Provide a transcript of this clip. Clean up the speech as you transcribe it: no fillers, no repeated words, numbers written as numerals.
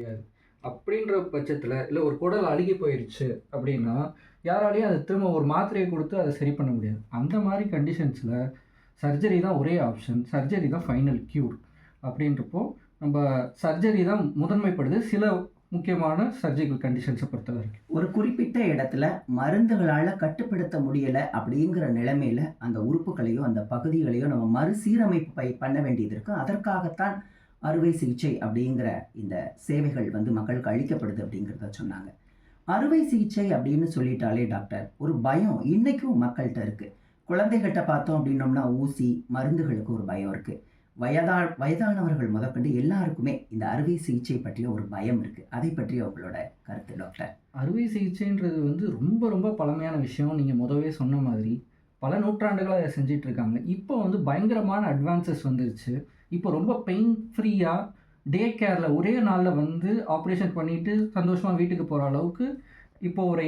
முடியாது. அப்படின்ற பட்சத்தில, இல்ல ஒரு குடல் அழுகி போயிருச்சு அப்படின்னா, யாராலயும் அத திரும்ப ஒரு மாத்திரைய குடுத்து அத சரி பண்ண முடியாது. அந்த மாரி கண்டிஷன்ஸ்ல சர்ஜரி தான் ஒரே ஆப்ஷன். சர்ஜரி தான் ஃபைனல் க்யூர். அப்படின்றப்போ, நம்ப சர்ஜரி தான் முதன்மைப்படுது. சில முக்கியமான சர்ஜிக்கல் கண்டிஷன்ஸ பொறுத்தவரைக்கும். ஒரு குறிப்பிட்ட இடத்துல மருந்துகளால கட்டுப்படுத்த முடியல அப்படிங்கிற நிலைமையில அந்த உறுப்புகளையோ, அந்த பகுதிகளையோ நம்ம மறுசீரமைப்பு பண்ண வேண்டியது இருக்கு. அதற்காகத்தான் அறுவை சிகிச்சை அப்படிங்கிற இந்த சேவைகள் வந்து மக்களுக்கு அளிக்கப்படுது அப்படிங்கிறத சொன்னாங்க. அறுவை சிகிச்சை அப்படின்னு சொல்லிட்டாலே டாக்டர், ஒரு பயம் இன்னைக்கும் மக்கள்ட்ட இருக்கு. குழந்தைகள்ட்ட பார்த்தோம் அப்படின்னோம்னா ஊசி, மருந்துகளுக்கு ஒரு பயம் இருக்கு. வயதானவர்கள் முதற்கொண்டு எல்லாருக்குமே இந்த அறுவை சிகிச்சை பற்றிய ஒரு பயம் இருக்கு. அதை பற்றி உங்களோட கருத்து டாக்டர்? அறுவை சிகிச்சைன்றது வந்து ரொம்ப ரொம்ப பழமையான விஷயம். நீங்க முதவே சொன்ன மாதிரி. பல நூற்றாண்டுகளா அத செஞ்சுட்டு இருக்காங்க. இப்போ வந்து பயங்கரமான அட்வான்ஸஸ் வந்துருச்சு. இப்போ ரொம்ப பெயின் ஃப்ரீயா டே கேர்ல ஒரே நாள்ல வந்து ஆப்பரேஷன் பண்ணிட்டு சந்தோஷமா வீட்டுக்கு போற அளவுக்கு இப்போ ஒரு